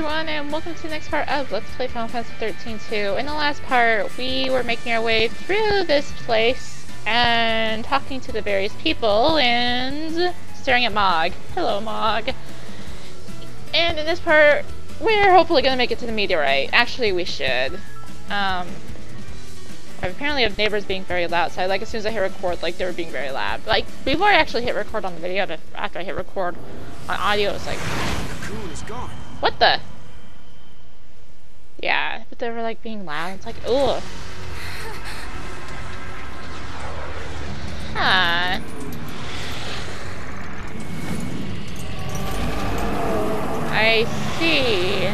everyone, and welcome to the next part of Let's Play Final Fantasy XIII-2. In the last part, we were making our way through this place and talking to the various people and staring at Mog. Hello, Mog. And in this part, we're hopefully going to make it to the meteorite. Actually, we should. I apparently have neighbors being very loud, so as soon as I hit record, they were being very loud. Before I actually hit record on the video, but after I hit record on audio, it's like... Cocoon is gone. What the? Yeah, but they were being loud. It's like, ugh. Huh. I see.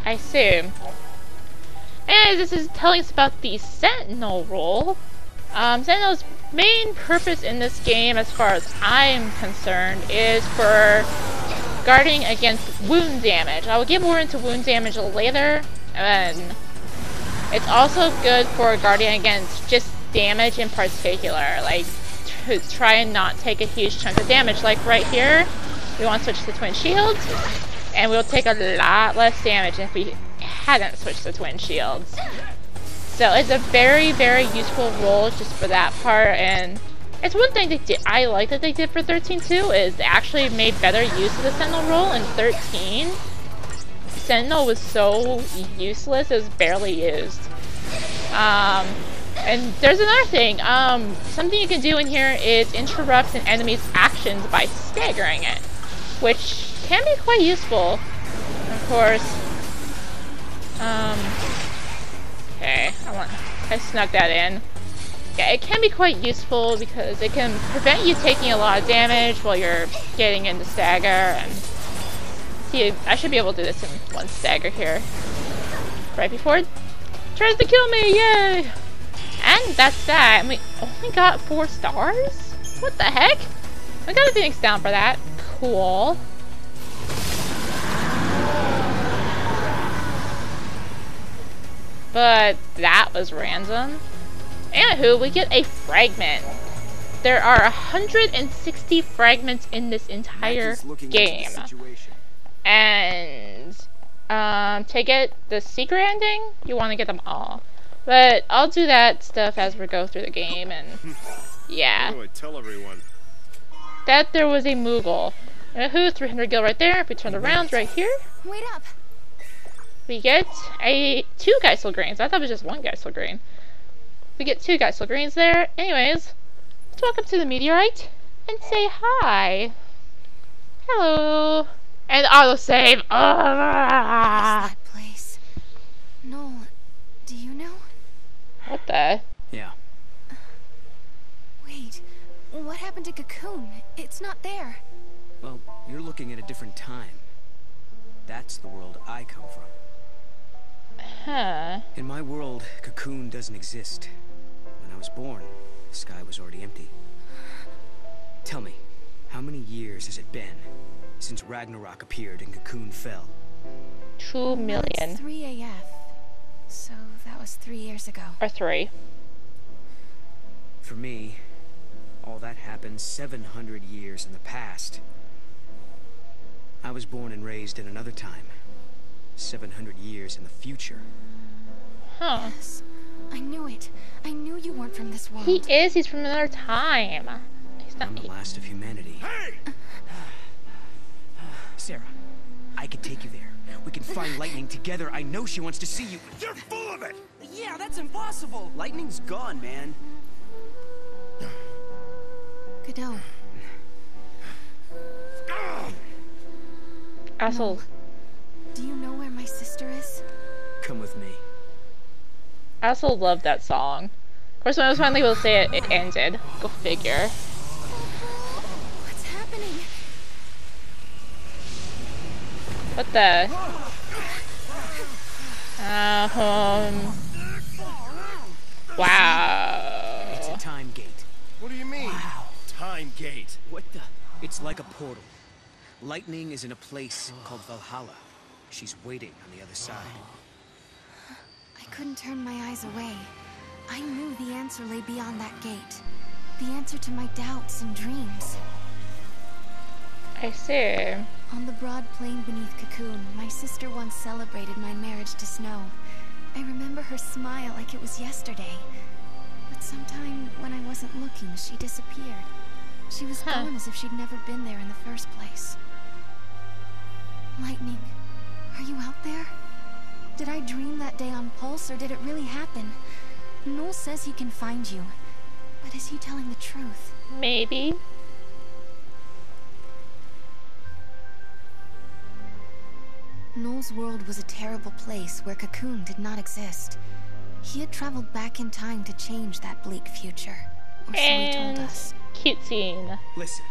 I see. And this is telling us about the Sentinel role. Sentinel's main purpose in this game, as far as I'm concerned, is for guarding against wound damage. I will get more into wound damage later, and it's also good for guarding against just damage in particular, to try and not take a huge chunk of damage. Right here, we want to switch to twin shields, and we'll take a lot less damage if we hadn't switched to twin shields. So it's a very, very useful role just for that part, and it's one thing I like that they did for 13-2 is they actually made better use of the Sentinel role in 13. Sentinel was so useless, it was barely used. And there's another thing, something you can do in here is interrupt an enemy's actions by staggering it, which can be quite useful, of course. Okay, I snuck that in. Yeah, it can be quite useful because it can prevent you taking a lot of damage while you're getting into stagger. And see, I should be able to do this in one stagger here. Right before it tries to kill me, yay! And that's that. And we only got 4 stars? What the heck? We got a Phoenix down for that. Cool. But that was random. Anywho, we get a fragment. There are 160 fragments in this entire game. And to get the secret ending, you want to get them all. But I'll do that stuff as we go through the game, and yeah. How do I tell everyone? That there was a Moogle. Anywho, 300 gil right there. If we turn around right here. Wait up. We get 2 Geisel grains. I thought it was just 1 Geisel grain. We get 2 Geisel grains there. Anyways, let's walk up to the meteorite and say hi. Hello. And autosave. What is that place? Noel, do you know? What the? Yeah. Wait, what happened to Cocoon? It's not there. Well, you're looking at a different time. That's the world I come from. Huh. In my world, Cocoon doesn't exist. When I was born, the sky was already empty. Tell me, how many years has it been since Ragnarok appeared and Cocoon fell? 2 million. It's 3 AF. So that was 3 years ago. Or 3. For me, all that happened 700 years in the past. I was born and raised in another time. 700 years in the future. Huh. Yes, I knew it. I knew you weren't from this world. He is. He's from another time. He's not. I'm the last of humanity. Hey! Sarah, I can take you there. We can find Lightning together. I know she wants to see you. You're full of it! Yeah, that's impossible. Lightning's gone, man. Godot. Asshole. Do you know where my sister is? Come with me. I also love that song. Of course, when I was finally able to say it, it ended. Go figure. What's happening? What the? Wow. It's a time gate. What do you mean? Wow. Time gate. What the? It's like a portal. Lightning is in a place called Valhalla. She's waiting on the other side. I couldn't turn my eyes away. I knew the answer lay beyond that gate. The answer to my doubts and dreams. I see. On the broad plain beneath Cocoon, my sister once celebrated my marriage to Snow. I remember her smile like it was yesterday. But sometime when I wasn't looking, she disappeared. She was gone as if she'd never been there in the first place. Lightning, are you out there? Did I dream that day on Pulse, or did it really happen? Noel says he can find you, but is he telling the truth? Maybe. Noel's world was a terrible place where Cocoon did not exist. He had traveled back in time to change that bleak future. Or so he told us. Cute scene. Listen,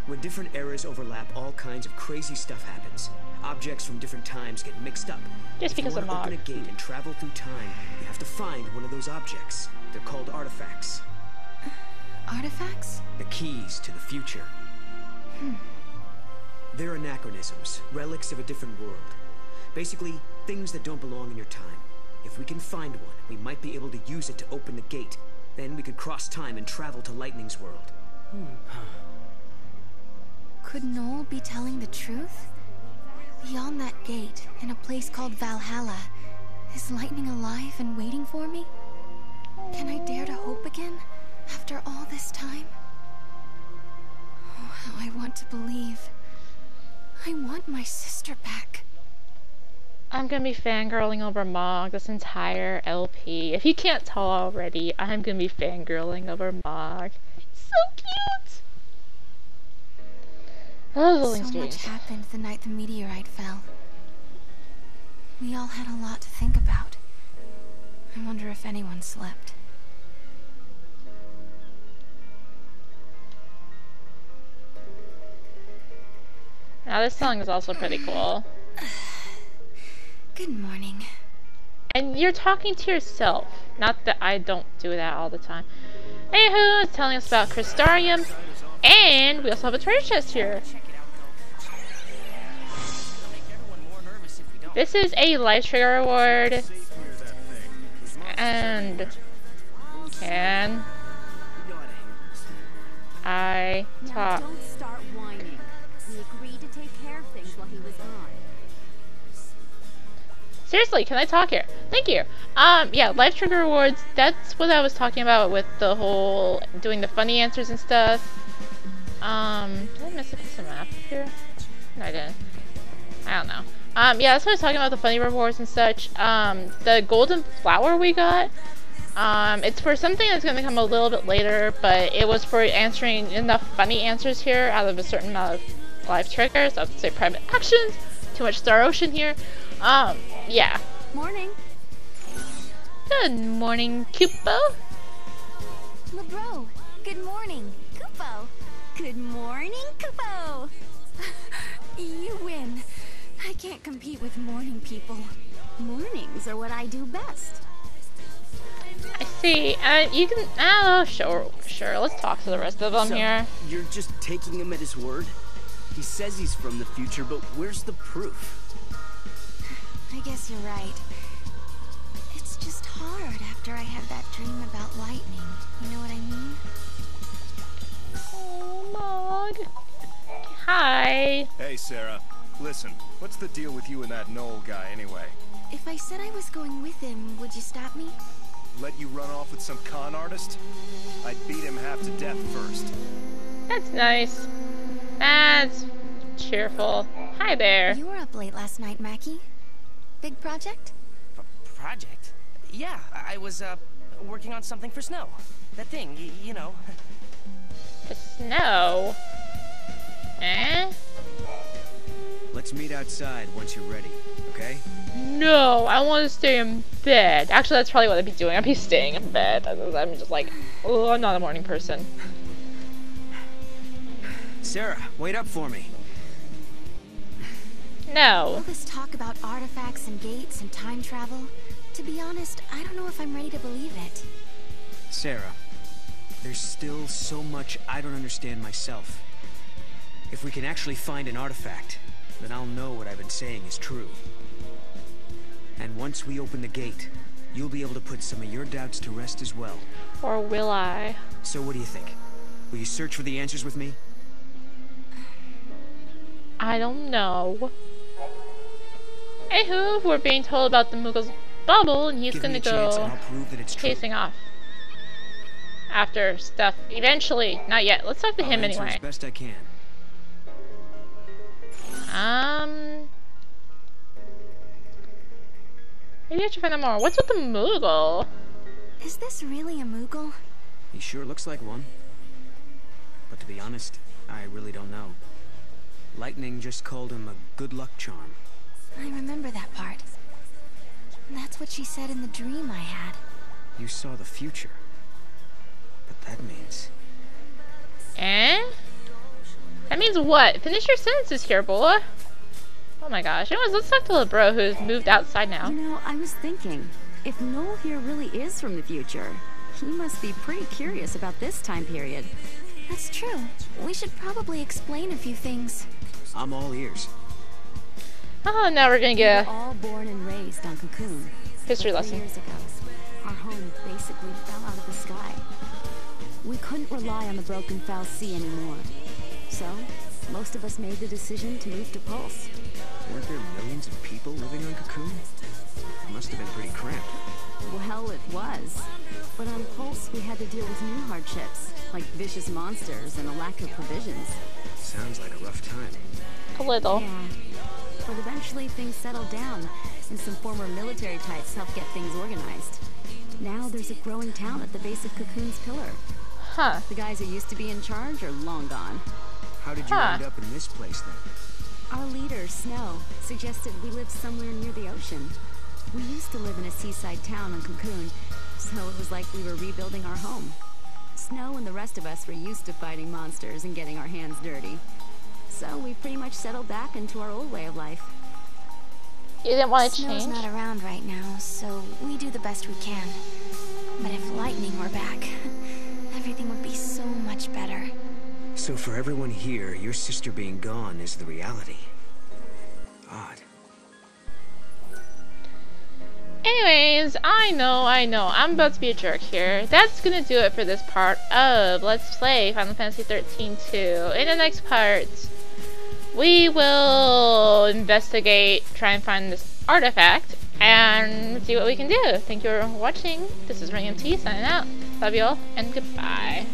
when different eras overlap, all kinds of crazy stuff happens. Objects from different times get mixed up. Just because of If you want to open a gate and travel through time, you have to find one of those objects. They're called artifacts. Artifacts? The keys to the future. They're anachronisms, relics of a different world. Basically, things that don't belong in your time. If we can find one, we might be able to use it to open the gate. Then we could cross time and travel to Lightning's world. Could Noel be telling the truth? Beyond that gate, in a place called Valhalla, is Lightning alive and waiting for me? Can I dare to hope again, after all this time? Oh, how I want to believe. I want my sister back. I'm gonna be fangirling over Mog this entire LP. If you can't tell already, I'm gonna be fangirling over Mog. He's so cute! Oh, So much happened the night the meteorite fell. We all had a lot to think about. I wonder if anyone slept. Now this song is also pretty cool. Good morning. And you're talking to yourself. Not that I don't do that all the time. Anywho, it's telling us about Crystarium. And we also have a treasure chest here. This is a life trigger reward. And can I talk? Now don't start whining. We agreed to take care of things while he was gone. Seriously, can I talk here? Thank you. Yeah, life trigger rewards, that's what I was talking about with the whole doing the funny answers and stuff. Did I miss a piece of map here? No, I didn't. I don't know. Yeah, that's what I was talking about, the funny rewards and such. The golden flower we got, it's for something that's gonna come a little bit later, but it was for answering enough funny answers here out of a certain amount of life triggers. I would say private actions. Too much Star Ocean here. Yeah. Morning. Good morning, Cupo. LeBro. Good morning, Kupo. Good morning, Kupo. You win. I can't compete with morning people. Mornings are what I do best. I see. You can. Oh, sure. Let's talk to the rest of them here. You're just taking him at his word? He says he's from the future, but where's the proof? I guess you're right. It's just hard after I had that dream about lightning. You know what I mean? Oh, Mog. Hi. Hey, Sarah. Listen, what's the deal with you and that Noel guy anyway? If I said I was going with him, would you stop me? Let you run off with some con artist? I'd beat him half to death first. That's nice. That's cheerful. Hi there. You were up late last night, Mackie. Big project? Project? Yeah, I was, working on something for Snow. That thing, you know. The snow. Eh? Let's meet outside once you're ready, okay? No, I want to stay in bed. Actually, that's probably what I'd be doing. I'd be staying in bed. I'm just like, oh, I'm not a morning person. Sarah, wait up for me. No. All this talk about artifacts and gates and time travel, to be honest, I don't know if I'm ready to believe it. Sarah, there's still so much I don't understand myself. If we can actually find an artifact, then I'll know what I've been saying is true. And once we open the gate, you'll be able to put some of your doubts to rest as well. Or will I? So what do you think? Will you search for the answers with me? I don't know. Anywho, we're being told about the Moogle's bubble, and he's Give me gonna a chance and go I'll prove that it's true. chasing off after stuff. Eventually, not yet. Let's talk to him I'll answer anyway. as best I can. Maybe I should find out more. What's with the Moogle? Is this really a Moogle? He sure looks like one. But to be honest, I really don't know. Lightning just called him a good luck charm. I remember that part. That's what she said in the dream I had. You saw the future. But that means... Eh? That means what? Finish your sentences here, boy. Oh my gosh. Anyways, let's talk to the bro who's moved outside now. You know, I was thinking, if Noel here really is from the future, he must be pretty curious about this time period. That's true. We should probably explain a few things. I'm all ears. Oh, now we're gonna We get were all born and raised on Cocoon. history But 3 lesson. years ago, our home basically fell out of the sky. We couldn't rely on the broken foul sea anymore. So, most of us made the decision to move to Pulse. Weren't there millions of people living on Cocoon? It must have been pretty cramped. Well, it was. But on Pulse, we had to deal with new hardships, like vicious monsters and a lack of provisions. Sounds like a rough time. A little. Yeah. But eventually things settled down, and some former military types helped get things organized. Now there's a growing town at the base of Cocoon's pillar. Huh. The guys who used to be in charge are long gone. How did you end up in this place then? Our leader, Snow, suggested we live somewhere near the ocean. We used to live in a seaside town on Cocoon, so it was like we were rebuilding our home. Snow and the rest of us were used to fighting monsters and getting our hands dirty. So we pretty much settled back into our old way of life. You didn't want to Snow's change? not around right now, so we do the best we can. But if Lightning were back, everything would be so much better. So for everyone here, your sister being gone is the reality. Odd. Anyways, I know, I'm about to be a jerk here. That's gonna do it for this part of Let's Play Final Fantasy XIII-2. In the next part, we will investigate, try and find this artifact, and see what we can do. Thank you for watching. This is rinimt signing out. Love you all, and goodbye.